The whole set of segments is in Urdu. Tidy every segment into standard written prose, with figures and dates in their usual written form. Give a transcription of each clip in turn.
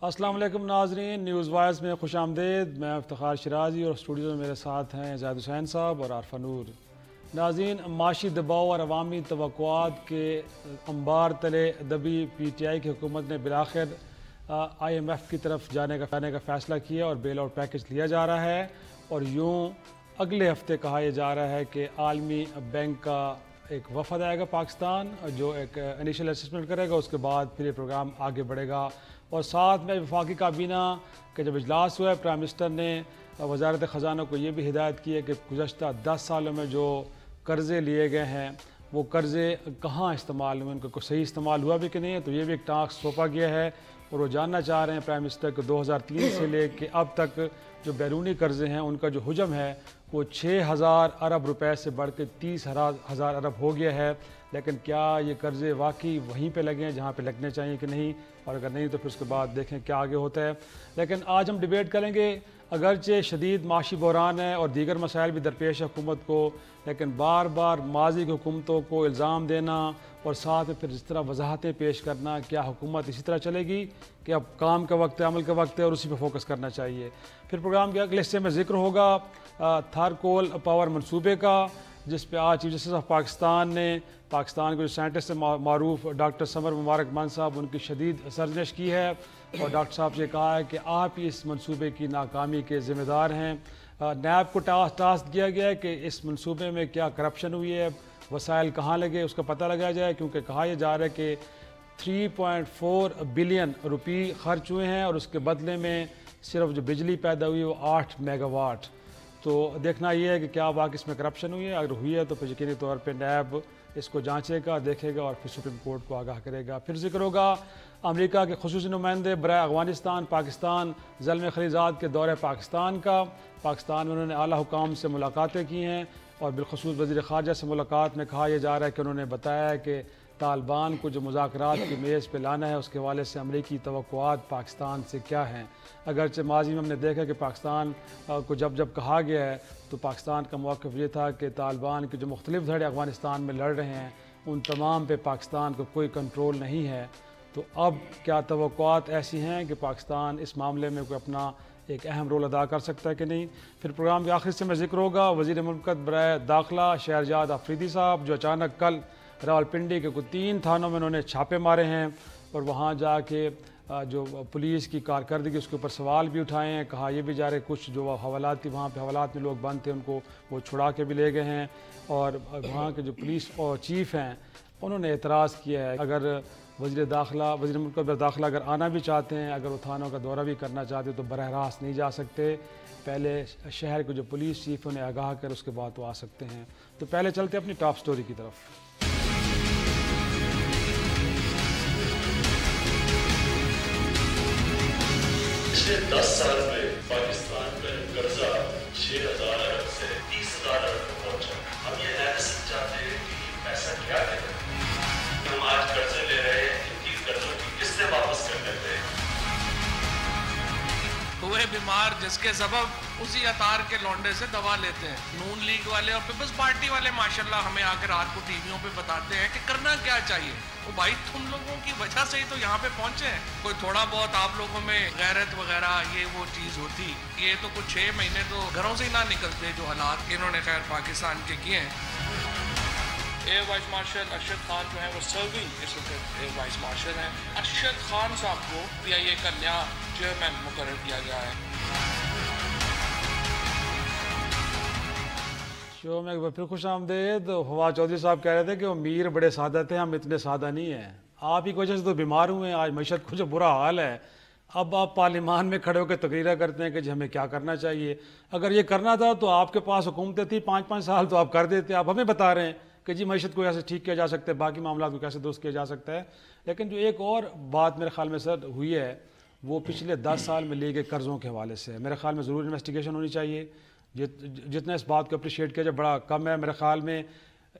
السلام علیکم ناظرین، نیوز وائز میں خوش آمدید۔ میں افتخار شرازی اور اسٹوڈیو میں میرے ساتھ ہیں زاہد حسین صاحب اور عارفہ نور۔ ناظرین، معاشی دباؤ اور عوامی توقعات کے انبار تلے دبی پی ٹی آئی کی حکومت نے بالآخر آئی ایم ایف کی طرف جانے کا فیصلہ کیا اور بیل آؤٹ پیکج لیا جا رہا ہے، اور یوں اگلے ہفتے کہا یہ جا رہا ہے کہ عالمی بینک کا ایک وفد آئے گا پاکستان، جو ایک انیشل اسسمنٹ کرے گا، اس کے بعد پھر یہ پروگرام آگے بڑھے گا۔ اور ساتھ میں وفاقی کابینہ کے جب اجلاس ہوا ہے، پرائم منسٹر نے وزارت خزانہ کو یہ بھی ہدایت کی ہے کہ گزشتہ 10 سالوں میں جو قرضے لیے گئے ہیں وہ قرضے کہاں استعمال ہوئے، ان کا کوئی صحیح استعمال ہوا بھی کہ نہیں ہے۔ تو یہ بھی ایک ٹاسک سونپا گیا ہے، اور وہ جاننا چاہ رہے ہیں پرائم منسٹر کہ 2003 سے لے کے اب تک جو بیرونی قرضے ہیں ان کا جو حجم ہے وہ 6,000 ارب روپے سے بڑھ کے 30,000 ارب ہو گیا ہے۔ لیکن کیا یہ قرضے واقعی وہیں پہ لگے ہیں جہاں پہ لگنے چاہیے کہ نہیں، اور اگر نہیں تو پھر اس کے بعد دیکھیں کیا آگے ہوتا ہے۔ لیکن آج ہم ڈیبیٹ کریں گے، اگرچہ شدید معاشی بحران ہے اور دیگر مسائل بھی درپیش ہے حکومت کو، لیکن بار بار ماضی کی حکومتوں کو الزام دینا اور ساتھ میں پھر اس طرح وضاحتیں پیش کرنا، کیا حکومت اسی طرح چلے گی کہ اب کام کا وقت ہے، عمل کا وقت ہے، اور اسی پہ فوکس کرنا چاہیے۔ پھر پروگرام کے اگلے حصے میں ذکر ہوگا تھار کول پاور منصوبے کا، جس پہ آج چیف جسٹس آف پاکستان نے پاکستان کے جو سائنٹسٹ سے معروف ڈاکٹر سمر مبارک مان صاحب ان کی شدید سرزنش کی ہے، اور ڈاکٹر صاحب سے کہا ہے کہ آپ ہی اس منصوبے کی ناکامی کے ذمہ دار ہیں۔ نیب کو ٹاسک دیا گیا ہے کہ اس منصوبے میں کیا کرپشن ہوئی ہے، وسائل کہاں لگے، اس کا پتہ لگایا جائے، کیونکہ کہا یہ جا رہا ہے کہ 3.4 بلین روپی خرچ ہوئے ہیں، اور اس کے بدلے میں صرف جو بجلی پیدا ہوئی ہے وہ 8 میگا واٹ۔ تو دیکھنا یہ ہے کہ کیا واقعی اس میں کرپشن ہوئی ہے، اگر ہوئی ہے تو پھر یقینی طور پہ نیب اس کو جانچے گا، دیکھے گا اور پھر سپریم کورٹ کو آگاہ کرے گا۔ پھر ذکر ہوگا امریکہ کے خصوصی نمائندے برائے افغانستان پاکستان زلمے خلیزاد کے دورہ پاکستان کا۔ پاکستان میں انہوں نے اعلیٰ حکام سے ملاقاتیں کی ہیں، اور بالخصوص وزیر خارجہ سے ملاقات میں کہا یہ جا رہا ہے کہ انہوں نے بتایا ہے کہ طالبان کو جو مذاکرات کی میز پہ لانا ہے اس کے حوالے سے امریکی توقعات پاکستان سے کیا ہیں۔ اگرچہ ماضی میں ہم نے دیکھا کہ پاکستان کو جب کہا گیا ہے تو پاکستان کا موقف یہ تھا کہ طالبان کے جو مختلف دھڑے افغانستان میں لڑ رہے ہیں ان تمام پہ پاکستان کو کوئی کنٹرول نہیں ہے۔ تو اب کیا توقعات ایسی ہیں کہ پاکستان اس معاملے میں کوئی اپنا ایک اہم رول ادا کر سکتا ہے کہ نہیں۔ پھر پروگرام کے آخر سے میں ذکر ہوگا وزیر مملکت برائے داخلہ شہرزاد آفریدی صاحب، جو اچانک کل راولپنڈی کے کوئی 3 تھانوں میں انہوں نے چھاپے مارے ہیں، اور وہاں جا کے جو پولیس کی کارکردگی اس کے اوپر سوال بھی اٹھائے ہیں۔ کہا یہ بھی جا رہے کچھ جو حوالات تھی وہاں پہ حوالات میں لوگ بند تھے ان کو وہ چھڑا کے بھی لے گئے ہیں، اور وہاں کے جو پولیس چیف ہیں انہوں نے اعتراض کیا ہے اگر وزیر مملکت داخلہ اگر آنا بھی چاہتے ہیں، اگر وہ تھانوں کا دورہ بھی کرنا چاہتے تو براہ راست نہیں جا سکتے، پہلے شہر کے جو پولیس چیف انہیں آگاہ کر اس کے بعد وہ آ سکتے ہیں۔ تو پہلے چلتے اپنی ٹاپ سٹوری کی طرف۔ پچھلے 10 سال میں پاکستان کا قرضہ 6,000 ارب سے 30,000 ارب تک پہنچا۔ ہم یہ انالیسس چاہتے ہیں کہ یہ پیسہ کیا کرے۔ ہم آج قرضے لے رہے ہیں، ان قرضوں کی قسطیں واپس کر دیتے ہیں۔ ہوئے بیمار جس کے سبب اسی اطار کے لونڈے سے دوا لیتے ہیں۔ نون لیگ والے اور پیپلز پارٹی والے ماشاءاللہ ہمیں آ کے رات کو ٹی ویوں پہ بتاتے ہیں کہ کرنا کیا چاہیے۔ وہ بھائی تم لوگوں کی وجہ سے ہی تو یہاں پہ پہنچے ہیں۔ کوئی تھوڑا بہت آپ لوگوں میں غیرت وغیرہ یہ وہ چیز ہوتی، یہ تو کچھ 6 مہینے تو گھروں سے ہی نہ نکلتے جو حالات انہوں نے خیر پاکستان کے کیے ہیں۔ Air vice marshal Arshad Khan جو ہیں وہ سرونگ اس وقت ایئر وائس مارشل ہیں۔ ارشد خان صاحب کو پی آئی اے کا نیا چیئرمین مقرر کیا گیا ہے۔ شو میں پھر خوش آمدید۔ فواد چودھری صاحب کہہ رہے تھے کہ وہ میر بڑے سادہ تھے، ہم اتنے سادہ نہیں ہیں، آپ ہی کی وجہ سے تو بیمار ہوئے ہیں، آج معیشت کو جو برا حال ہے۔ اب آپ پارلیمان میں کھڑے ہو کے تقریریں کرتے ہیں کہ جی ہمیں کیا کرنا چاہیے۔ اگر یہ کرنا تھا تو آپ کے پاس حکومتیں تھیں 5-5 سال تو آپ کر دیتے، آپ ہمیں بتا رہے ہیں کہ جی معیشت کو کیسے ٹھیک کیا جا سکتا ہے، باقی معاملات کو کیسے درست کیا جا سکتا ہے۔ لیکن جو ایک اور بات میرے خیال میں سر ہوئی ہے وہ پچھلے 10 سال میں لیے گئے قرضوں کے حوالے سے میرے خیال میں ضرور انویسٹیگیشن ہونی چاہیے۔ جتنا اس بات کو اپریشیٹ کیا جائے بڑا کم ہے۔ میرے خیال میں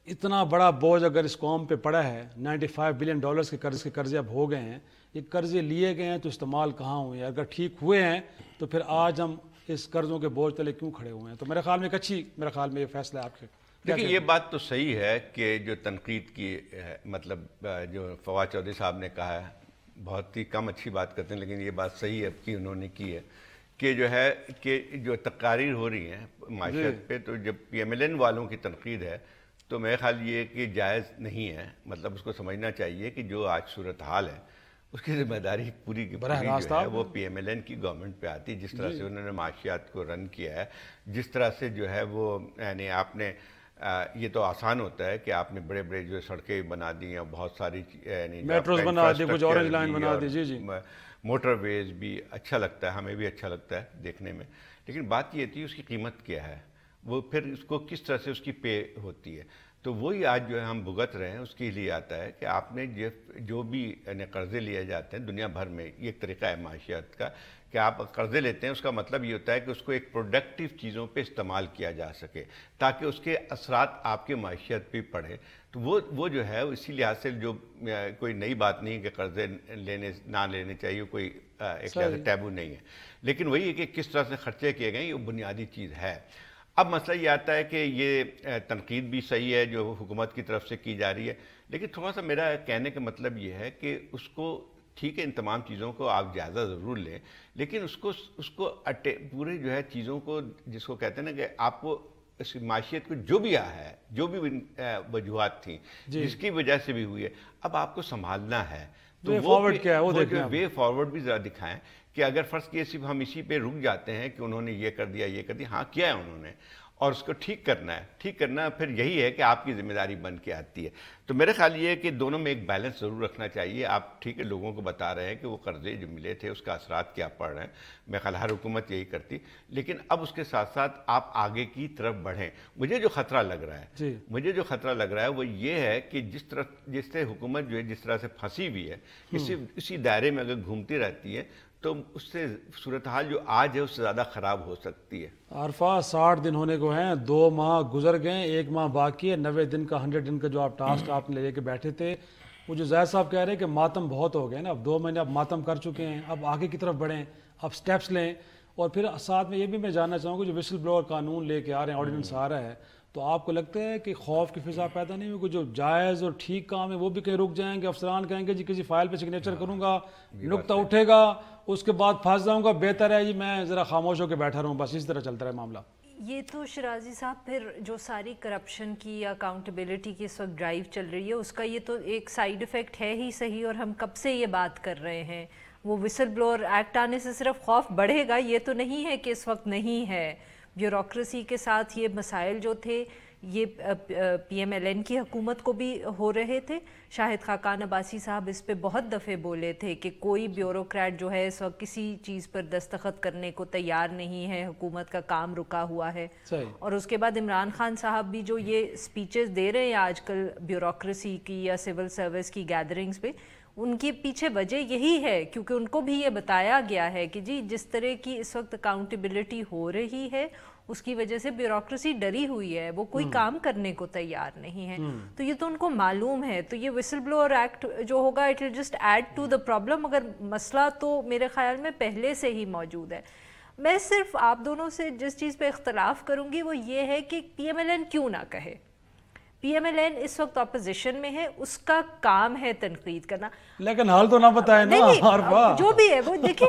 اتنا بڑا بوجھ اگر اس قوم پہ پڑا ہے، 95 بلین ڈالرز کے قرضے اب ہو گئے ہیں، یہ قرضے لیے گئے ہیں تو استعمال کہاں ہوئے ہیں؟ اگر ٹھیک ہوئے ہیں تو پھر آج ہم اس قرضوں کے بوجھ تلے کیوں کھڑے ہوئے ہیں؟ تو میرے خیال میں ایک اچھی یہ فیصلہ ہے آپ کے۔ دیکھیں یہ بات تو صحیح ہے کہ جو تنقید کی مطلب جو فواد چودھری صاحب نے کہا ہے بہت ہی کم اچھی بات کرتے ہیں، لیکن یہ بات صحیح اب کی انہوں نے کی ہے کہ جو ہے کہ جو تقاریر ہو رہی ہیں معاشرت پہ، تو جب پی ایم ایل این والوں کی تنقید ہے تو میرے خیال یہ کہ جائز نہیں ہے. مطلب اس کو سمجھنا چاہیے کہ جو آج صورتحال ہے اس کی ذمہ داری پوری کی پوری جو ہے وہ پی ایم ایل این کی گورنمنٹ پہ آتی ہے. جس طرح سے انہوں نے معاشیات کو رن کیا ہے، جس طرح سے جو ہے وہ یعنی آپ نے یہ تو آسان ہوتا ہے کہ آپ نے بڑے بڑے جو سڑکیں بنا دی ہیں، بہت ساری میٹروز بنا دی، کچھ اورنج لائن بنا دی، جی موٹر ویز بھی اچھا لگتا ہے، ہمیں بھی اچھا لگتا ہے دیکھنے میں. لیکن بات یہ تھی اس کی قیمت کیا ہے، وہ پھر اس کو کس طرح سے اس کی پے ہوتی ہے. تو وہی آج جو ہے ہم بھگت رہے ہیں. اس کے لیے آتا ہے کہ آپ نے جو بھی قرضے لیے جاتے ہیں دنیا بھر میں، یہ ایک طریقہ ہے معاشیات کا کہ آپ قرضے لیتے ہیں، اس کا مطلب یہ ہوتا ہے کہ اس کو ایک پروڈکٹیو چیزوں پہ استعمال کیا جا سکے تاکہ اس کے اثرات آپ کے معاشیت پہ پڑے. تو وہ جو ہے اسی لحاظ سے جو کوئی نئی بات نہیں کہ قرضے نہ لینے چاہیے، کوئی ایک لحاظ سے ٹیبو نہیں ہے. لیکن وہی ہے کہ کس طرح سے خرچے کیے گئے، یہ بنیادی چیز ہے. اب مسئلہ یہ آتا ہے کہ یہ تنقید بھی صحیح ہے جو حکومت کی طرف سے کی جا رہی ہے، لیکن تھوڑا سا میرا کہنے کا مطلب یہ ہے کہ اس کو ٹھیک ہے ان تمام چیزوں کو آپ جائزہ ضرور لیں، لیکن اس کو پورے جو ہے چیزوں کو جس کو کہتے ہیں نا کہ آپ کو اس معاشیت کو جو بھی آیا ہے، جو بھی وجوہات تھیں جس کی وجہ سے بھی ہوئی ہے، اب آپ کو سنبھالنا ہے. تو وے فارورڈ بھی ذرا دکھائیں کہ اگر فرض کیے صرف ہم اسی پہ رک جاتے ہیں کہ انہوں نے یہ کر دیا یہ کر دیا، ہاں کیا ہے انہوں نے، اور اس کو ٹھیک کرنا پھر یہی ہے کہ آپ کی ذمہ داری بن کے آتی ہے. تو میرے خیال یہ ہے کہ دونوں میں ایک بیلنس ضرور رکھنا چاہیے. آپ ٹھیک ہے لوگوں کو بتا رہے ہیں کہ وہ قرضے جو ملے تھے اس کا اثرات کیا پڑ رہے ہیں، میرے خیال ہر حکومت یہی کرتی، لیکن اب اس کے ساتھ ساتھ آپ آگے کی طرف بڑھیں. مجھے جو خطرہ لگ رہا ہے وہ یہ ہے کہ جس سے حکومت جو ہے جس طرح سے پھنسی ہوئی ہے، اسی دائرے میں اگر گھومتی رہتی ہے تو اس سے صورتحال جو آج ہے اس سے زیادہ خراب ہو سکتی ہے. عارفہ 60 دن ہونے کو ہیں، 2 ماہ گزر گئے، 1 ماہ باقی ہے. 90 دن کا 100 دن کا جو آپ ٹاسک آپ لے کے بیٹھے تھے، وہ جو زید صاحب کہہ رہے ہیں کہ ماتم بہت ہو گئے نا، اب 2 مہینے اب ماتم کر چکے ہیں، اب آگے کی طرف بڑھیں، اب سٹیپس لیں. اور پھر ساتھ میں یہ بھی میں جاننا چاہوں گا جو وسل بلوور قانون لے کے آ رہے ہیں، آرڈیننس آ رہا ہے، تو آپ کو لگتا ہے کہ خوف کی فضا پیدا نہیں ہوگی؟ جو جائز اور ٹھیک کام ہے وہ بھی کہیں رک جائیں گے، افسران کہیں گے جی کسی فائل پہ سگنیچر کروں گا، نقطہ اٹھے گا، اس کے بعد پھنس جاؤں گا، بہتر ہے جی میں ذرا خاموش ہو کے بیٹھا رہوں، بس اسی طرح چلتا رہے معاملہ. یہ تو شرازی صاحب پھر جو ساری کرپشن کی یا اکاؤنٹیبلٹی کی اس وقت ڈرائیو چل رہی ہے، اس کا یہ تو ایک سائیڈ ایفیکٹ ہے ہی صحیح، اور ہم کب سے یہ بات کر رہے ہیں. وہ وسل بلوور ایکٹ آنے سے صرف خوف بڑھے گا، یہ تو نہیں ہے کہ اس وقت نہیں ہے. بیوروکریسی کے ساتھ یہ مسائل جو تھے یہ پی ایم ایل این کی حکومت کو بھی ہو رہے تھے. شاہد خاقان عباسی صاحب اس پہ بہت دفعے بولے تھے کہ کوئی بیوروکریٹ جو ہے اس وقت کسی چیز پر دستخط کرنے کو تیار نہیں ہے، حکومت کا کام رکا ہوا ہے. اور اس کے بعد عمران خان صاحب بھی جو یہ سپیچز دے رہے ہیں آج کل بیوروکریسی کی یا سول سروس کی گیدرنگز پہ، ان کی پیچھے وجہ یہی ہے کیونکہ ان کو بھی یہ بتایا گیا ہے کہ جی جس طرح کی اس وقت اکاؤنٹیبلٹی ہو رہی ہے اس کی وجہ سے بیوروکریسی ڈری ہوئی ہے، وہ کوئی کام کرنے کو تیار نہیں ہے. تو یہ تو ان کو معلوم ہے. تو یہ وسل بلوور ایکٹ جو ہوگا it will just add to the problem, مگر مسئلہ تو میرے خیال میں پہلے سے ہی موجود ہے. میں صرف آپ دونوں سے جس چیز پہ اختلاف کروں گی وہ یہ ہے کہ پی ایم ایل این کیوں نہ کہے. پی ایم ایل این اس وقت اپوزیشن میں ہے، اس کا کام ہے تنقید کرنا، لیکن حال تو نہ بتائے نا. جو بھی ہے وہ دیکھیں،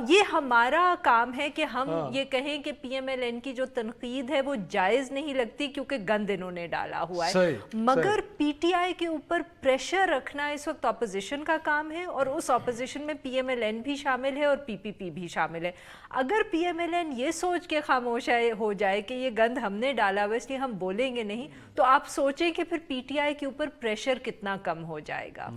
یہ ہمارا کام ہے کہ ہم یہ کہیں کہ پی ایم ایل این کی جو تنقید ہے وہ جائز نہیں لگتی کیونکہ گند انہوں نے ڈالا ہوا ہے. مگر پی ٹی آئی کے اوپر پریشر رکھنا اس وقت اپوزیشن کا کام ہے، اور اس اپوزیشن میں پی ایم ایل این بھی شامل ہے اور پی پی پی بھی شامل ہے. اگر پی ایم ایل این یہ سوچ کے خاموش ہو جائے کہ یہ گند ہم نے ڈالا ہوا اس لیے ہم بولیں گے نہیں، تو آپ سوچیں کہ پھر پی ٹی آئی کے اوپر پریشر کتنا کم ہو جائے گا.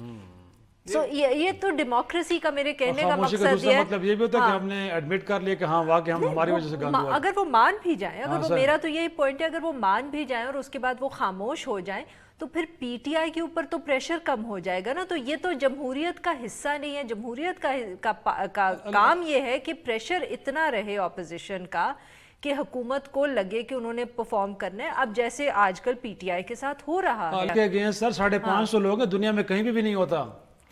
یہ تو ڈیموکریسی کا میرے کہنے کا مقصد یہ ہے. مطلب یہ بھی ہوتا ہے کہ ہم نے ایڈمٹ کر لیا کہ ہاں واقعی ہم ہماری وجہ سے گند ہوا. اگر وہ مان بھی جائیں، اگر وہ میرا تو یہی پوائنٹ ہے، اگر وہ مان بھی جائیں اور اس کے بعد وہ خاموش ہو جائیں تو پھر پی ٹی آئی کے اوپر تو پریشر کم ہو جائے گا نا. تو یہ تو جمہوریت کا حصہ نہیں ہے. جمہوریت کا کام یہ ہے کہ پریشر اتنا رہے اپوزیشن کا کہ حکومت کو لگے کہ انہوں نے پرفارم کرنا ہے. اب جیسے آج کل پی ٹی آئی کے ساتھ ہو رہا ہے. سر 550 لوگ ہیں دنیا میں کہیں بھی نہیں ہوتا.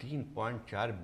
3.4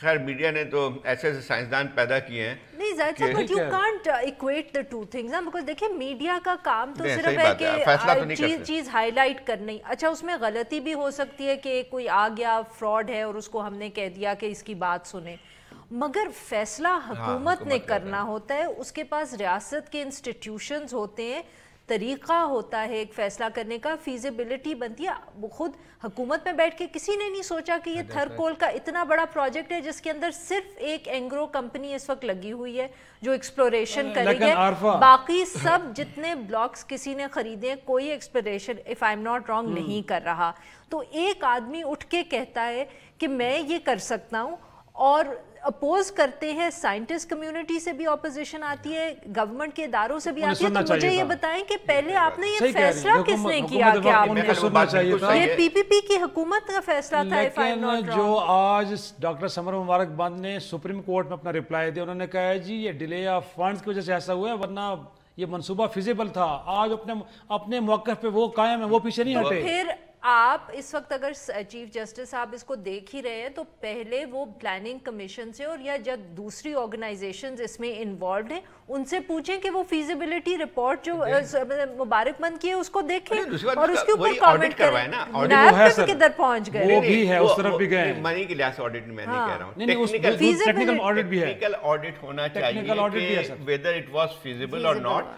خیر میڈیا نے تو ایسے ایسے سائنسدان پیدا کیے ہیں. نہیں زاہد صاحب but you can't equate the two things نا, بیکاز دیکھیں میڈیا کا کام تو صرف ہے کہ چیز ہائی لائٹ کرنی. اچھا اس میں غلطی بھی ہو سکتی ہے کہ کوئی آ گیا فراڈ ہے اور اس کو ہم نے کہہ دیا کہ اس کی بات سنیں, مگر فیصلہ حکومت نے کرنا ہوتا ہے. اس کے پاس ریاست کے انسٹیٹیوشنز ہوتے ہیں, طریقہ ہوتا ہے ایک فیصلہ کرنے کا, فیزیبلٹی بنتی ہے. خود حکومت میں بیٹھ کے کسی نے نہیں سوچا کہ یہ تھر کول کا اتنا بڑا پروجیکٹ ہے جس کے اندر صرف ایک اینگرو کمپنی اس وقت لگی ہوئی ہے جو ایکسپلوریشن کرے گی. باقی سب جتنے بلاکس کسی نے خریدے کوئی exploration if I am not wrong نہیں کر رہا. تو ایک آدمی اٹھ کے کہتا ہے کہ میں یہ کر سکتا ہوں, اور اپوز کرتے ہیں. سائنٹسٹ کمیونٹی سے بھی اپوزیشن آتی ہے, گورنمنٹ کے اداروں سے بھی آتی ہے. تو مجھے یہ بتائیں کہ پہلے آپ نے یہ فیصلہ کس نے کیا کہ آپ نے, یہ پی پی پی کی حکومت کا فیصلہ تھا. لیکن جو آج ڈاکٹر سمر مبارک بند نے سپریم کورٹ میں اپنا رپلائی دیا, انہوں نے کہا ہے جی یہ ڈیلے آف فنڈز کی وجہ سے ایسا ہوا ہے, ورنہ یہ منصوبہ فیزیبل تھا. آج اپنے موقف پہ وہ قائم ہے, وہ پیچھے نہیں ہٹے. پھر آپ اس وقت اگر چیف جسٹس صاحب اس کو دیکھ ہی رہے ہیں تو پہلے وہ پلاننگ کمیشن سے اور یا جب دوسری آرگنائزیشنز اس میں انوالوڈ ہیں ان سے پوچھیں کہ وہ فیزیبلٹی رپورٹ جو مبارک مند کی ہے اس کو دیکھیں اور اس کے اوپر کامنٹ کریں. نیب کدھر پہنچ گئے, وہ بھی ہے, اس طرف بھی گئے. منی کے لحاظ سے آڈٹ میں نہیں کہہ رہا ہوں, ٹیکنیکل آڈٹ بھی ہے, ٹیکنیکل آڈٹ ہونا چاہیے whether it was feasible or not.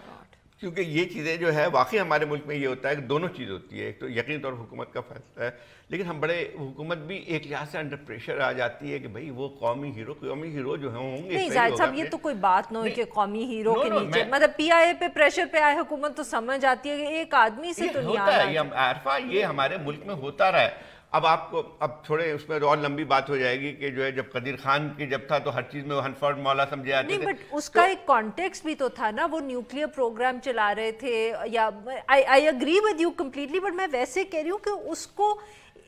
کیونکہ یہ چیزیں جو ہے واقعی ہمارے ملک میں یہ ہوتا ہے کہ دونوں چیز ہوتی ہے. ایک تو یقینی طور پر حکومت کا فیصلہ ہے, لیکن ہم بڑے حکومت بھی ایک لحاظ سے انڈر پریشر آ جاتی ہے کہ بھائی وہ قومی ہیرو جو ہوں گے. نہیں زاہد صاحب یہ تو کوئی بات نہ ہوئی کہ قومی ہیرو کے نیچے, مطلب پی آئی اے پہ پریشر پہ آئے حکومت تو سمجھ آتی ہے کہ ایک آدمی سے تو نہیں آنا. عارفہ یہ ہمارے ملک میں ہوتا رہا ہے. اب آپ کو اب چھوڑے اس میں اور لمبی بات ہو جائے گی کہ جو ہے جب قدیر خان کی جب تھا تو ہر چیز میں وہ ہنفورڈ مولا سمجھے جاتے تھے. بٹ اس کا ایک کانٹیکسٹ بھی تو تھا نا, وہ نیوکلیئر پروگرام چلا رہے تھے. یا I agree with you completely, but میں ویسے کہہ رہی ہوں کہ اس کو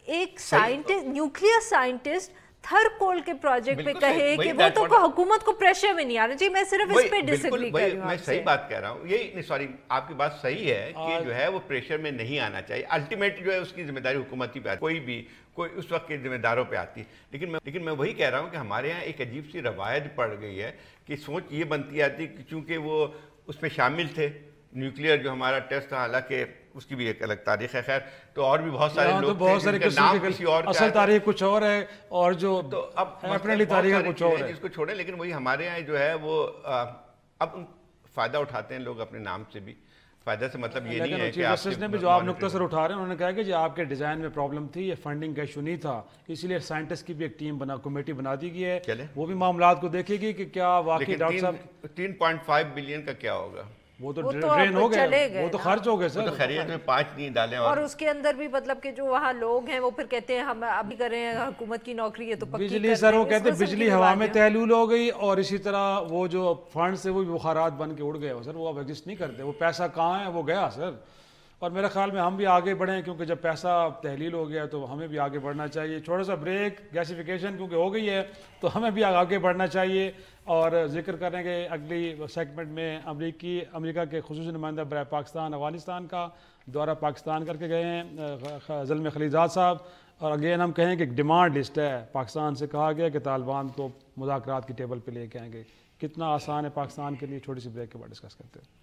ایک سائنٹسٹ, نیوکلیئر سائنٹسٹ تھر کول کے پروجیکٹ پہ کہے کہ وہ تو حکومت کو پریشر میں نہیں آنا چاہیے. میں صرف اس پہ ڈس ایگری کر رہی ہوں. میں صحیح بات کہہ رہا ہوں, یہ سوری آپ کی بات صحیح ہے کہ جو ہے وہ پریشر میں نہیں آنا چاہیے. الٹیمیٹ جو ہے اس کی ذمہ داری حکومت ہی پہ آتی, کوئی اس وقت کے ذمہ داروں پہ آتی ہے. لیکن میں وہی کہہ رہا ہوں کہ ہمارے یہاں ایک عجیب سی روایت پڑ گئی ہے کہ سوچ یہ بنتی آتی کہ چونکہ وہ اس میں شامل تھے, نیوکلیئر جو ہمارا ٹیسٹ تھا, حالانکہ اس کی بھی ایک الگ تاریخ ہے. خیر تو اور بھی بہت سارے لوگ تھے جن کا نام کسی اور, اصل تاریخ کچھ اور ہے اور جو اپنی تاریخ کچھ اور ہے, جس کو چھوڑیں. لیکن وہی ہمارے یہاں جو ہے وہ اب فائدہ اٹھاتے ہیں لوگ اپنے نام سے بھی. فائدہ سے مطلب یہ نہیں ہے کہ آپ نے بھی جو آپ نقطہ سر اٹھا رہے ہیں, انہوں نے کہا کہ جی آپ کے ڈیزائن میں پرابلم تھی, یہ فنڈنگ کا ایشو نہیں تھا, اسی لیے سائنٹسٹ کی بھی ایک ٹیم کمیٹی بنا دی گئی ہے, وہ بھی معاملات کو دیکھے گی کہ کیا واقعی ڈاکٹر صاحب 3.5 بلین کا کیا ہوگا. وہ تو ڈرین ہو گئے, وہ تو خرچ ہو گئے سر. خیریت میں 5 نہیں ڈالیں. اور اس کے اندر بھی مطلب کہ جو وہاں لوگ ہیں وہ پھر کہتے ہیں ہم ابھی کر رہے ہیں حکومت کی نوکری ہے تو پکی بجلی سر, وہ کہتے ہیں بجلی ہوا میں تحلیل ہو گئی, اور اسی طرح وہ جو فنڈ سے وہ بخارات بن کے اڑ گئے سر, وہ اب ایگزسٹ نہیں کرتے. وہ پیسہ کہاں ہے, وہ گیا سر. اور میرے خیال میں ہم بھی آگے بڑھیں, کیونکہ جب پیسہ تحلیل ہو گیا تو ہمیں بھی آگے بڑھنا چاہیے. چھوٹا سا بریک, گیسیفیکیشن کیونکہ ہو گئی ہے تو ہمیں بھی آگے بڑھنا چاہیے. اور ذکر کریں گے اگلی سیگمنٹ میں امریکہ کے خصوصی نمائندہ برائے پاکستان افغانستان کا دورہ پاکستان کر کے گئے ہیں زلمے خلیلزاد صاحب. اور اگین ہم کہیں کہ ایک ڈیمانڈ لسٹ ہے, پاکستان سے کہا گیا کہ طالبان کو مذاکرات کی ٹیبل پہ لے کے آئیں گے. کتنا آسان ہے پاکستان کے لیے, چھوٹی سی بریک کے بعد ڈسکس کرتے ہیں.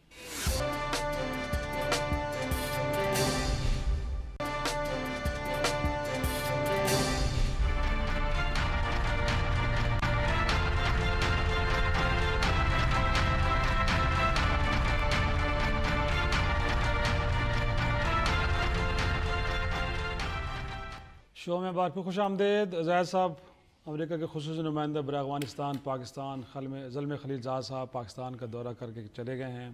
شو میں بار پہ خوش آمدید. زاہد صاحب امریکہ کے خصوصی نمائندہ برائے افغانستان پاکستان زلمے خلیلزاد صاحب پاکستان کا دورہ کر کے چلے گئے ہیں.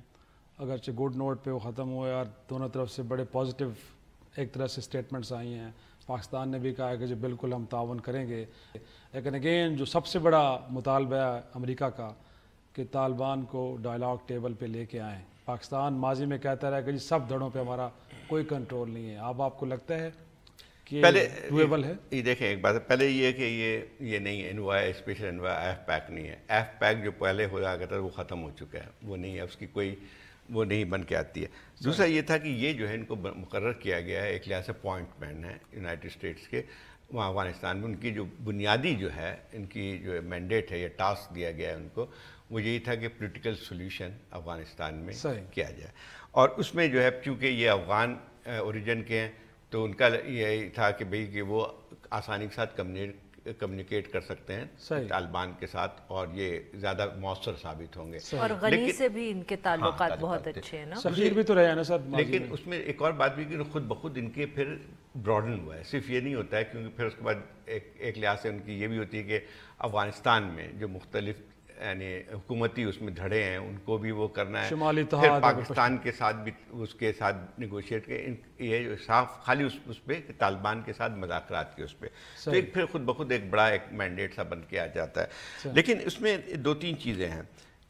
اگرچہ گڈ نوٹ پہ وہ ختم ہوئے اور دونوں طرف سے بڑے پازیٹیو ایک طرح سے سٹیٹمنٹس آئی ہیں. پاکستان نے بھی کہا ہے کہ جو بالکل ہم تعاون کریں گے, لیکن اگین جو سب سے بڑا مطالبہ ہے امریکہ کا کہ طالبان کو ڈائلاگ ٹیبل پہ لے کے آئیں. پاکستان ماضی میں کہتا رہا کہ جی سب دھڑوں پہ ہمارا کوئی کنٹرول نہیں ہے. اب آپ کو لگتا ہے پہلے یہ دیکھیں ایک بات ہے, پہلے یہ کہ یہ نہیں ہے envoy special envoy F pack نہیں ہے. ایف پیک جو پہلے ہوا کرتا تھا وہ ختم ہو چکا ہے, وہ نہیں ہے. اس کی کوئی وہ نہیں بن کے آتی ہے. دوسرا یہ تھا کہ یہ جو ہے ان کو مقرر کیا گیا ہے ایک لحاظ سے پوائنٹ مین ہے یونائٹڈ اسٹیٹس کے وہاں افغانستان میں. ان کی جو بنیادی جو ہے ان کی جو مینڈیٹ ہے یا ٹاسک دیا گیا ہے ان کو وہ یہی تھا کہ پولیٹیکل سولوشن افغانستان میں کیا جائے. اور اس میں جو ہے چونکہ یہ افغان اوریجن کے ہیں تو ان کا یہی تھا کہ بھئی کہ وہ آسانی کے ساتھ کمیونیکیٹ کر سکتے ہیں طالبان کے ساتھ اور یہ زیادہ مؤثر ثابت ہوں گے. اور غنی سے بھی ان کے تعلقات بہت اچھے ہیں نا. سفیر بھی تو رہے ہیں نا سر. لیکن اس میں ایک اور بات بھی کہ خود بخود ان کے پھر براڈن ہوا ہے. صرف یہ نہیں ہوتا ہے کیونکہ پھر اس کے بعد ایک لحاظ سے ان کی یہ بھی ہوتی ہے کہ افغانستان میں جو مختلف یعنی حکومتی اس میں دھڑے ہیں ان کو بھی وہ کرنا ہے. شمالی پھر پاکستان کے ساتھ بھی اس کے ساتھ نیگوشیٹ کے یہ صاف خالی اس پہ طالبان کے ساتھ مذاکرات کے اس پہ تو ایک پھر خود بخود ایک بڑا ایک مینڈیٹ سا بن کے آ جاتا ہے. لیکن اس میں 2-3 چیزیں ہیں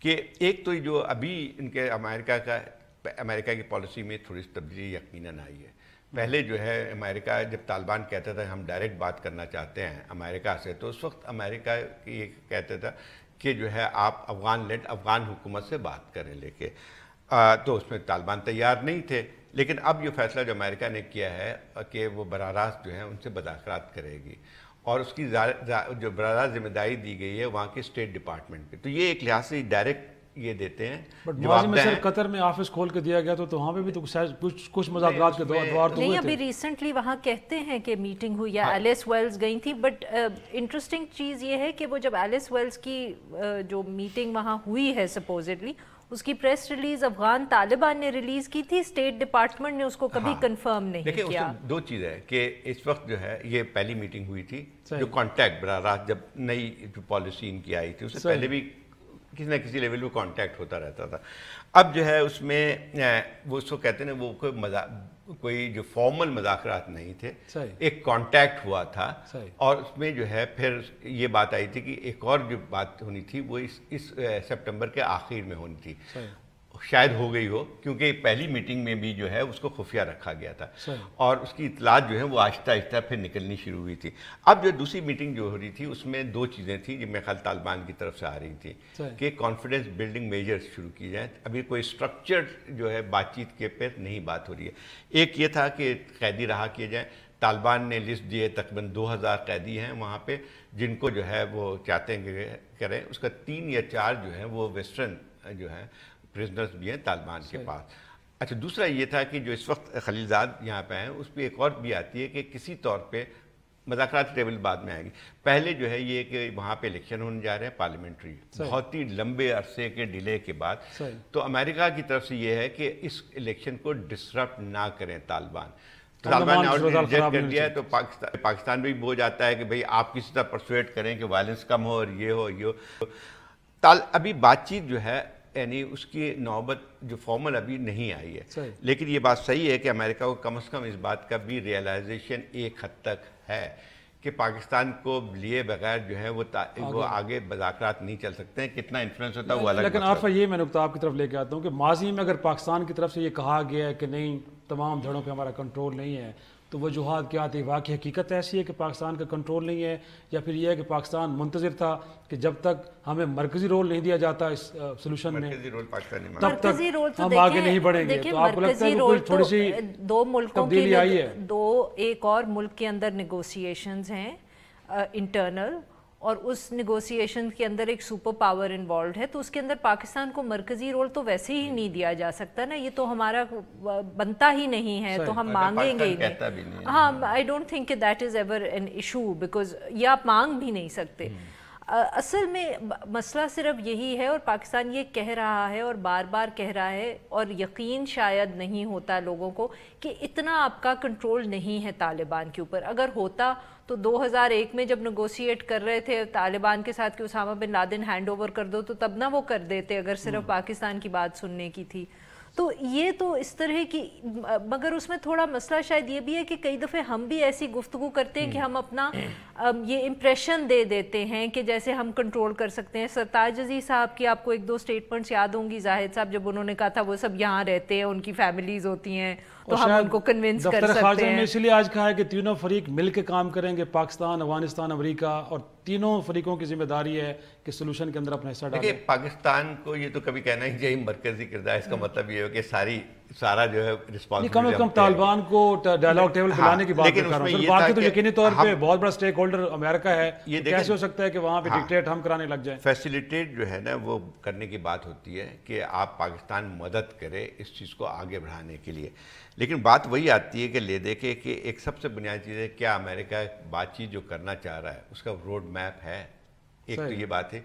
کہ ایک تو جو ابھی ان کے امریکہ کی پالیسی میں تھوڑی سی تبدیلی یقیناً آئی ہے. پہلے جو ہے امریکہ جب طالبان کہتا تھا ہم ڈائریکٹ بات کرنا چاہتے ہیں امریکہ سے تو اس وقت امریکہ یہ کہتا تھا کہ جو ہے آپ افغان حکومت سے بات کریں لے کے. تو اس میں طالبان تیار نہیں تھے. لیکن اب یہ فیصلہ جو امریکہ نے کیا ہے کہ وہ براہ راست جو ہے ان سے مذاکرات کرے گی اور اس کی جو براہ راست ذمہ داری دی گئی ہے وہاں کے اسٹیٹ ڈپارٹمنٹ پہ. تو یہ ایک لحاظ سے ڈائریکٹ یہ دیتے ہیں. بٹ ماضی میں سر قطر میں آفس کھول کے دیا گیا تو وہاں پہ بھی تو کچھ مذاکرات کے دوار تو نہیں. ابھی ریسنٹلی وہاں کہتے ہیں کہ میٹنگ ہوئی یا ایلس ویلز گئی تھی. بٹ انٹرسٹنگ چیز یہ ہے کہ وہ جب ایلس ویلز کی جو میٹنگ وہاں ہوئی ہے سپوزڈلی اس کی پریس ریلیز افغان طالبان نے ریلیز کی تھی. اسٹیٹ ڈپارٹمنٹ نے اس کو کبھی کنفرم نہیں کیا. دیکھیں اس میں 2 چیزیں ہیں کہ اس وقت جو ہے یہ پہلی میٹنگ ہوئی تھی جو کانٹیکٹ براہ راست جب نئی جو پالیسی ان کی آئی تھی اس سے پہلے بھی کسی نہ کسی لیول پہ کانٹیکٹ ہوتا رہتا تھا. اب جو ہے اس میں وہ اس کو کہتے ہیں وہ کوئی جو فارمل مذاکرات نہیں تھے. ایک کانٹیکٹ ہوا تھا اور اس میں جو ہے پھر یہ بات آئی تھی کہ ایک اور جو بات ہونی تھی وہ اس سپٹمبر کے آخر میں ہونی تھی. شاید ہو گئی ہو کیونکہ پہلی میٹنگ میں بھی جو ہے اس کو خفیہ رکھا گیا تھا اور اس کی اطلاعات جو ہے وہ آہستہ آہستہ پھر نکلنی شروع ہوئی تھی. اب جو دوسری میٹنگ جو ہو رہی تھی اس میں 2 چیزیں تھیں جو میرے خیال طالبان کی طرف سے آ رہی تھی کہ کانفیڈنس بلڈنگ میجرز شروع کی جائیں. ابھی کوئی اسٹرکچر جو ہے بات چیت کے پہ نہیں بات ہو رہی ہے. ایک یہ تھا کہ قیدی رہا کیے جائیں. طالبان نے لسٹ دیے تقریباً 2000 قیدی ہیں وہاں پہ جن کو جو ہے وہ چاہتے ہیں کہ کریں. اس کا 3 یا 4 جو ہیں وہ ویسٹرن جو ہیں پرزنرز بھی ہیں طالبان کے پاس. اچھا دوسرا یہ تھا کہ جو اس وقت خلیل زاد یہاں پہ ہیں اس پہ ایک اور بھی آتی ہے کہ کسی طور پہ مذاکرات ٹیبل بعد میں آئے گی. پہلے جو ہے یہ کہ وہاں پہ الیکشن ہونے جا رہے ہیں پارلیمنٹری بہت ہی لمبے عرصے کے ڈیلے کے بعد. تو امریکہ کی طرف سے یہ ہے کہ اس الیکشن کو ڈسرپٹ نہ کریں طالبان. طالبان نے آلریڈی ریجیکٹ کر دیا ہے تو پاکستان بھی بو جاتا ہے کہ بھئی آپ کسی طرح پرسویٹ کریں کہ وائلنس کم ہو اور یہ ہو یہ ہو. ابھی بات چیت جو ہے یعنی اس کی نوبت جو فارمل ابھی نہیں آئی ہے. لیکن یہ بات صحیح ہے کہ امریکہ کو کم از کم اس بات کا بھی ریئلائزیشن ایک حد تک ہے کہ پاکستان کو لیے بغیر جو ہے وہ آگے مذاکرات نہیں چل سکتے ہیں. کتنا انفلوئنس ہوتا ہے وہ الگ. لیکن عارفہ یہ میں نقطہ آپ کی طرف لے کے آتا ہوں کہ ماضی میں اگر پاکستان کی طرف سے یہ کہا گیا ہے کہ نہیں تمام دھڑوں پہ ہمارا کنٹرول نہیں ہے تو وجوہات کیا تھی؟ واقعی حقیقت ایسی ہے کہ پاکستان کا کنٹرول نہیں ہے یا پھر یہ ہے کہ پاکستان منتظر تھا کہ جب تک ہمیں مرکزی رول نہیں دیا جاتا اس سلوشن میں تب تک ہم آگے نہیں بڑھیں گے؟ تو آپ کو لگتا ہے کہ کوئی تھوڑی سی 2 ملکوں تبدیلی آئی ہے؟ 2 ایک اور ملک کے اندر نیگوسیشنز ہیں انٹرنل اور اس نیگوسیشن کے اندر ایک سپر پاور انوالوڈ ہے تو اس کے اندر پاکستان کو مرکزی رول تو ویسے ہی نہیں دیا جا سکتا نا. یہ تو ہمارا بنتا ہی نہیں ہے تو ہم مانگیں گے ہی نہیں. ہاں آئی ڈونٹ تھنک کہ that is ever an issue because یہ آپ مانگ بھی نہیں سکتے. اصل میں مسئلہ صرف یہی ہے اور پاکستان یہ کہہ رہا ہے اور بار بار کہہ رہا ہے اور یقین شاید نہیں ہوتا لوگوں کو کہ اتنا آپ کا کنٹرول نہیں ہے طالبان کے اوپر. اگر ہوتا تو 2001 میں جب نیگوشیٹ کر رہے تھے طالبان کے ساتھ کہ Osama bin Laden hand over کر دو تو تب نہ وہ کر دیتے اگر صرف پاکستان کی بات سننے کی تھی. تو یہ تو اس طرح کی مگر اس میں تھوڑا مسئلہ شاید یہ بھی ہے کہ کئی دفعے ہم بھی ایسی گفتگو کرتے ہیں کہ ہم اپنا یہ امپریشن دے دیتے ہیں کہ جیسے ہم کنٹرول کر سکتے ہیں. سرتاج عزیز صاحب کی آپ کو 1-2 سٹیٹمنٹس یاد ہوں گی. زاہد صاحب جب انہوں نے کہا تھا وہ سب یہاں رہتے ہیں ان کی فیملیز ہوتی ہیں تو ہم ان کو کنونس کر دفتر سکتے خارجہ ہیں. میں اس لیے آج کہا ہے کہ تینوں فریق مل کے کام کریں گے, پاکستان, افغانستان, امریکہ, اور تینوں فریقوں کی ذمہ داری ہے کہ سولوشن کے اندر اپنا حصہ ڈالیں. دیکھیے پاکستان کو یہ تو کبھی کہنا ہی چاہیے مرکزی کردار, اس کا مطلب یہ ہے کہ سارا جو ہے رسپانسبلٹی کم از کم طالبان کو ڈائلاگ ٹیبل پہ لانے کی بات کر رہا ہوں. باقی تو یقینی طور پہ بہت بڑا سٹیک ہولڈر امریکہ ہے, کیسے ہو سکتا ہے کہ وہاں پہ ڈکٹیٹ ہم کرانے لگ جائیں. فیسیلیٹیٹ جو ہے نا وہ کرنے کی بات ہوتی ہے کہ آپ پاکستان مدد کرے اس چیز کو آگے بڑھانے کے لیے, لیکن بات وہی آتی ہے کہ لے دیکھے کہ ایک سب سے بنیادی چیز ہے کیا امریکہ بات چیت جو کرنا چاہ رہا ہے اس کا روڈ میپ ہے. ایک تو یہ بات ہے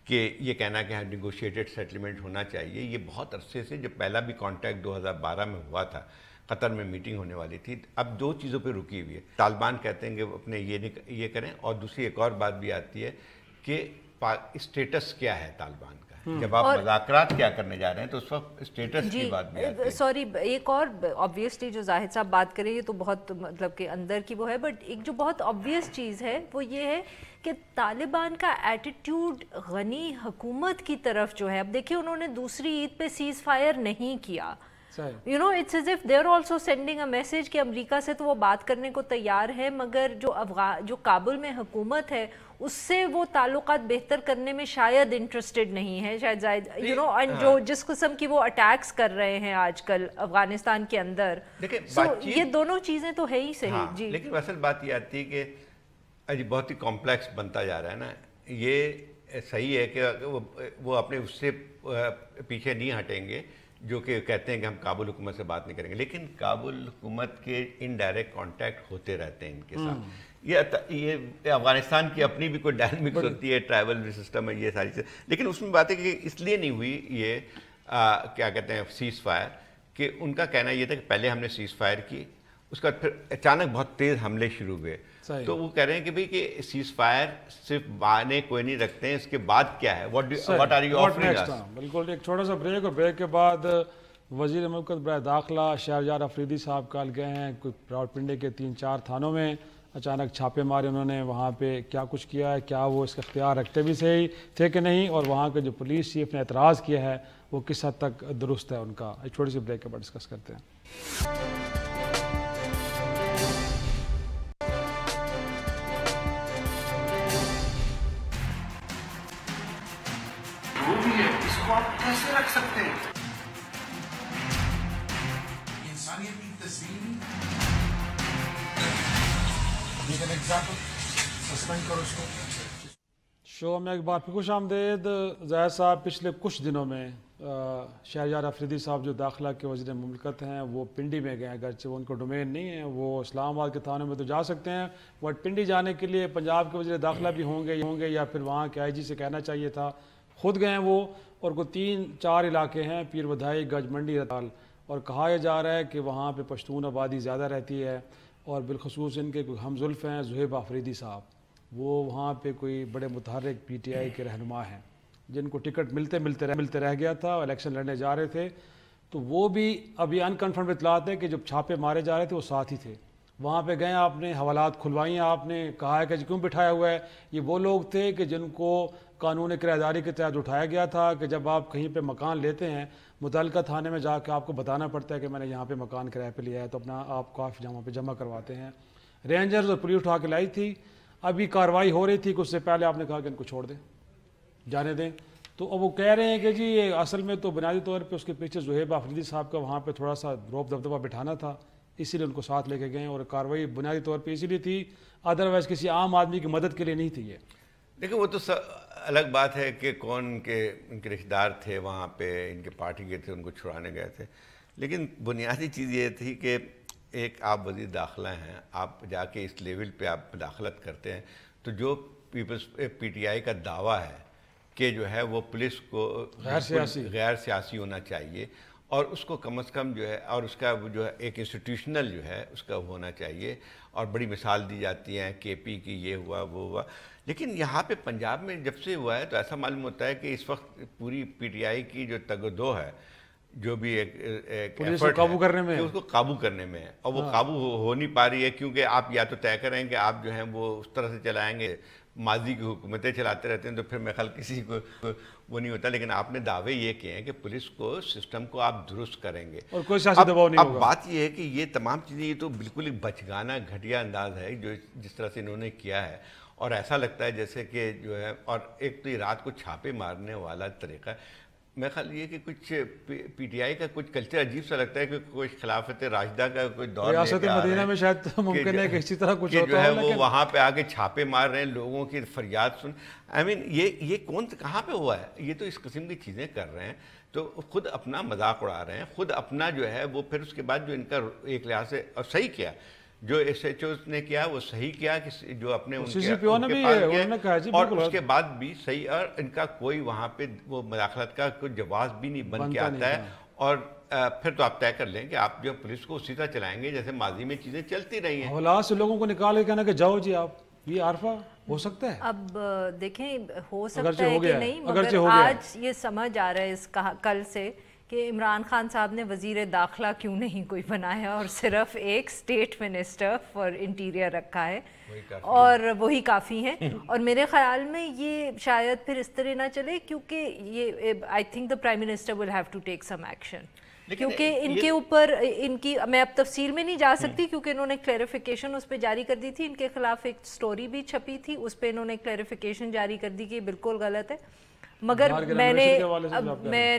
کہ یہ کہنا کہ نیگوشیٹڈ سیٹلمنٹ ہونا چاہیے, یہ بہت عرصے سے جو پہلا بھی کانٹیکٹ 2012 میں ہوا تھا, قطر میں میٹنگ ہونے والی تھی, اب دو چیزوں پہ رکی ہوئی ہے. طالبان کہتے ہیں کہ اپنے یہ کریں, اور دوسری ایک اور بات بھی آتی ہے کہ اسٹیٹس کیا ہے طالبان کا, جب آپ مذاکرات کیا کرنے جا رہے ہیں تو اس وقت اسٹیٹس کی بات بھی آتی ہے. سوری, ایک اور obviously جو زاہد صاحب بات کریں یہ تو بہت مطلب کہ اندر کی وہ ہے, بٹ ایک جو بہت obvious چیز ہے وہ یہ ہے کہ طالبان کا ایٹیٹیوڈ غنی حکومت کی طرف جو ہے, اب دیکھیں انہوں نے دوسری عید پہ سیز فائر نہیں کیا. You know, it's as if they're also sending a message کہ امریکہ سے تو وہ بات کرنے کو تیار ہے, مگر جو کابل میں حکومت ہے اس سے وہ تعلقات بہتر کرنے میں شاید انٹرسٹڈ نہیں ہے شاید زائد, you know, and جو جس قسم کی وہ اٹیکس کر رہے ہیں آج کل افغانستان کے اندر, یہ دونوں چیزیں تو ہے ہی صحیح. جی لیکن اصل بات یہ آتی ہے کہ بہت ہی کمپلیکس بنتا جا رہا ہے نا. یہ صحیح ہے کہ وہ اپنے اس سے پیچھے نہیں ہٹیں گے جو کہ کہتے ہیں کہ ہم کابل حکومت سے بات نہیں کریں گے, لیکن کابل حکومت کے انڈائریکٹ کانٹیکٹ ہوتے رہتے ہیں ان کے ساتھ. یہ افغانستان کی اپنی بھی کوئی ڈائنمکس ہوتی ہے, ٹرائبل سسٹم ہے, یہ ساری چیزیں, لیکن اس میں بات ہے کہ اس لیے نہیں ہوئی یہ کیا کہتے ہیں سیز فائر, کہ ان کا کہنا یہ تھا کہ پہلے ہم نے سیز فائر کی, اس کا پھر اچانک بہت تیز حملے شروع ہوئے, تو وہ کہہ رہے ہیں کہ بھئی کہ سیز فائر صرف بانے کوئی نہیں رکھتے ہیں, اس کے بعد کیا ہے, what are you offering us. بالکل, ایک چھوٹا سا بریک, اور بریک کے بعد وزیر مملکت برائے داخلہ شہریار افریدی صاحب کل گئے ہیں کچھ راولپنڈی کے 3-4 تھانوں میں, اچانک چھاپے مارے انہوں نے, وہاں پہ کیا کچھ کیا ہے, کیا وہ اس کا اختیار رکھتے بھی صحیح تھے کہ نہیں, اور وہاں کے جو پولیس چیف نے اعتراض کیا ہے وہ کس حد تک درست ہے ان کا. ایک چھوٹی سی بریک کے بعد ڈسکس کرتے ہیں. اس کو آپ کیسے رکھ سکتے ہیں؟ انسانیت کی تصویر ایک ایگزامپل سسپینڈ کرو اس کو. شو میں ایک بار پھر خوش آمدید. زاہد صاحب پچھلے کچھ دنوں میں شہریار افریدی صاحب جو داخلہ کے وزیر مملکت ہیں وہ پنڈی میں گئے ہیں, اگرچہ وہ ان کو ڈومین نہیں ہے, وہ اسلام آباد کے تھانوں میں تو جا سکتے ہیں, بٹ پنڈی جانے کے لیے پنجاب کے وزیر داخلہ بھی ہوں گے یا پھر وہاں کے IG سے کہنا چاہیے تھا. خود گئے ہیں وہ, اور کوئی 3-4 علاقے ہیں, پیر بدھائی, گج منڈی, رتال, اور کہا یہ جا رہا ہے کہ وہاں پہ پشتون آبادی زیادہ رہتی ہے, اور بالخصوص ان کے کوئی ہم زلف ہیں زہیب افریدی صاحب, وہ وہاں پہ کوئی بڑے متحرک PTI کے رہنما ہیں جن کو ٹکٹ ملتے رہ گیا تھا, الیکشن لڑنے جا رہے تھے, تو وہ بھی ابھی انکنفرمڈ اطلاعات ہیں کہ جب چھاپے مارے جا رہے تھے وہ ساتھ ہی تھے. وہاں پہ گئے, آپ نے حوالات کھلوائی ہیں, آپ نے کہا ہے کہ کیوں بٹھایا ہوا ہے, یہ وہ لوگ تھے کہ جن کو قانون کرایہ داری کے تحت اٹھایا گیا تھا کہ جب آپ کہیں پہ مکان لیتے ہیں متعلقہ تھانے میں جا کے آپ کو بتانا پڑتا ہے کہ میں نے یہاں پہ مکان کرایہ پہ لیا ہے, تو اپنا آپ کاف جہاں پہ جمع کرواتے ہیں. رینجرز اور پولیس اٹھا کے لائی تھی, ابھی کارروائی ہو رہی تھی کہ اس سے پہلے آپ نے کہا کہ ان کو چھوڑ دیں, جانے دیں. تو اب وہ کہہ رہے ہیں کہ جی یہ اصل میں تو بنیادی طور پہ اس کے پیچھے زہیب افریدی صاحب کا وہاں پہ تھوڑا سا روب دبدبہ بٹھانا تھا, اسی لیے ان کو ساتھ لے کے گئے, اور کارروائی بنیادی طور پہ اسی لیے تھی, ادروائز کسی عام آدمی کی مدد کے لیے نہیں تھی. یہ دیکھیں وہ تو الگ بات ہے کہ کون ان کے رشتہ دار تھے وہاں پہ, ان کے پارٹی کے تھے, ان کو چھڑانے گئے تھے, لیکن بنیادی چیز یہ تھی کہ ایک آپ وزیر داخلہ ہیں, آپ جا کے اس لیول پہ آپ مداخلت کرتے ہیں, تو جو PTI کا دعویٰ ہے کہ جو ہے وہ پولیس کو غیر سیاسی ہونا چاہیے, اور اس کو کم از کم جو ہے, اور اس کا جو ہے ایک انسٹیٹیوشنل جو ہے اس کا ہونا چاہیے, اور بڑی مثال دی جاتی ہیں KP کی, یہ ہوا وہ ہوا, لیکن یہاں پہ پنجاب میں جب سے ہوا ہے تو ایسا معلوم ہوتا ہے کہ اس وقت پوری PTI کی جو تگدو ہے, جو بھی ایک ایفرٹ قابو کرنے میں, اس کو قابو کرنے میں ہے, اور وہ قابو ہو نہیں پا رہی ہے, کیونکہ آپ یا تو طے کریں کہ آپ جو ہیں وہ اس طرح سے چلائیں گے ماضی کی حکومتیں چلاتے رہتے ہیں تو پھر میرے خیال کسی کو وہ نہیں ہوتا. لیکن آپ نے دعوے یہ کیے ہیں کہ پولیس کو سسٹم کو آپ درست کریں گے اور کوئی سیاسی دباؤ نہیں ہوگا. اب بات یہ ہے کہ یہ تمام چیزیں یہ تو بالکل ایک بچگانہ گھٹیا انداز ہے جو جس طرح سے انہوں نے کیا ہے, اور ایسا لگتا ہے جیسے کہ جو ہے, اور ایک تو یہ رات کو چھاپے مارنے والا طریقہ ہے. میرا خیال یہ کہ کچھ پی ٹی آئی کا کچھ کلچر عجیب سا لگتا ہے کہ کوئی خلافت راشدہ کا کوئی دور ریاست مدینہ میں شاید ممکن ہے کہ اسی طرح کچھ ہوتا جو ہے وہ وہاں پہ آ کے چھاپے مار رہے ہیں, لوگوں کی فریاد سن. آئی مین یہ کون کہاں پہ ہوا ہے؟ یہ تو اس قسم کی چیزیں کر رہے ہیں تو خود اپنا مذاق اڑا رہے ہیں, خود اپنا جو ہے وہ پھر اس کے بعد جو ان کا ایک لحاظ سے اور صحیح کیا جو ایس ایچ اوز نے کیا وہ صحیح کیا کہ جو اپنے ان کے پاس اور اس کے بعد بھی صحیح, اور ان کا کوئی وہاں پہ وہ مداخلت کا کوئی جواز بھی نہیں بن کے آتا ہے. اور پھر تو آپ طے کر لیں کہ آپ جو پولیس کو اسی طرح چلائیں گے جیسے ماضی میں چیزیں چلتی رہی ہیں. حوالات سے لوگوں کو نکال کے کہنا کہ جاؤ جی آپ, یہ عارفہ ہو سکتا ہے. اب دیکھیں ہو سکتا ہے کہ نہیں, مگر آج یہ سمجھ آ رہا ہے اس کل سے کہ عمران خان صاحب نے وزیر داخلہ کیوں نہیں کوئی بنایا اور صرف ایک اسٹیٹ منسٹر فار انٹیریئر رکھا ہے, اور وہی کافی ہیں. اور میرے خیال میں یہ شاید پھر اس طرح نہ چلے, کیونکہ یہ I think the prime minister will have to take some action, کیونکہ ان کے اوپر ان کی میں اب تفصیل میں نہیں جا سکتی کیونکہ انہوں نے کلیریفیکیشن اس پہ جاری کر دی تھی. ان کے خلاف ایک سٹوری بھی چھپی تھی, اس پہ انہوں نے کلیریفیکیشن جاری کر دی کہ یہ بالکل غلط ہے. مگر میں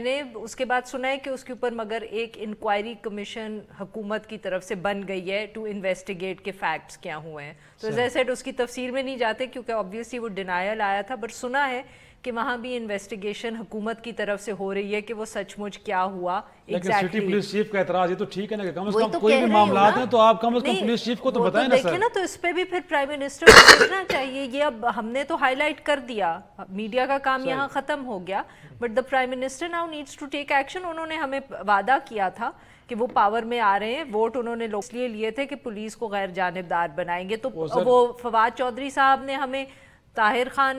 نے اس کے بعد سنا ہے کہ اس کے اوپر مگر ایک انکوائری کمیشن حکومت کی طرف سے بن گئی ہے ٹو انویسٹیگیٹ کے فیکٹس کیا ہوئے ہیں. تو ایز آئی سیڈ اس کی تفصیل میں نہیں جاتے کیونکہ آبویسلی وہ ڈینائل آیا تھا, بٹ سنا ہے کہ وہاں بھی انویسٹیگیشن حکومت کی طرف سے ہو رہی ہے کہ وہ سچ مچ کیا ہوا. لیکن سٹی پولیس چیف کا اعتراض یہ تو ٹھیک ہے نا کہ کم از کم کوئی بھی معاملات ہیں تو آپ کم از کم پولیس چیف کو تو بتائیں نا سر. دیکھیں نا, تو اس پہ بھی پھر پرائم منسٹر کو دیکھنا چاہیے. یہ اب ہم نے تو ہائی لائٹ کر دیا, میڈیا کا کام یہاں ختم ہو گیا, but the prime minister now needs to take action. انہوں نے ہمیں وعدہ کیا تھا کہ وہ پاور میں آ رہے ہیں, ووٹ انہوں نے اس لیے لیے تھے کہ پولیس کو غیر جانبدار بنائیں گے. تو وہ فواد چودھری صاحب نے ہمیں طاہر خان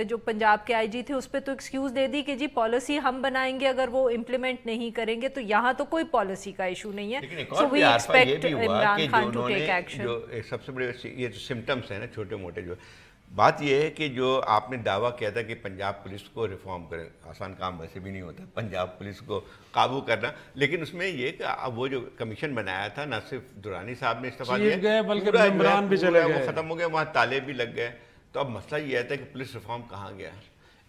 جو پنجاب کے آئی جی تھے اس پہ تو ایکسکیوز دے دی کہ جی پالیسی ہم بنائیں گے, اگر وہ امپلیمنٹ نہیں کریں گے تو یہاں تو کوئی پالیسی کا ایشو نہیں ہے. So we expect Imran Khan to take action. جو سب سے بڑے یہ جو سمٹمس ہیں نا چھوٹے موٹے, جو بات یہ ہے کہ جو آپ نے دعویٰ کیا تھا کہ پنجاب پولیس کو ریفارم کرے, آسان کام ویسے بھی نہیں ہوتا پنجاب پولیس کو قابو کرنا, لیکن اس میں یہ کہ وہ جو کمیشن بنایا تھا نہ صرف درانی صاحب نے استعفیٰ دیا بلکہ عمران بھی چلے گئے, وہ ختم ہو گیا, وہاں تالے بھی لگ گئے. تو اب مسئلہ یہ آتا ہے کہ پولیس ریفارم کہاں گیا.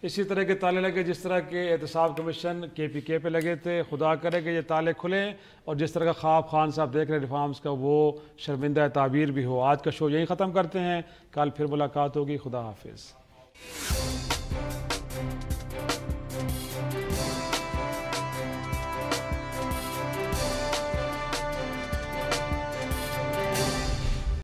اسی طرح کے تالے لگے جس طرح کے احتساب کمیشن کے پی کے پہ لگے تھے. خدا کرے کہ یہ تالے کھلیں اور جس طرح کا خواب خان صاحب دیکھ رہے ریفارمز کا وہ شرمندہ تعبیر بھی ہو. آج کا شو یہی ختم کرتے ہیں, کل پھر ملاقات ہوگی. خدا حافظ.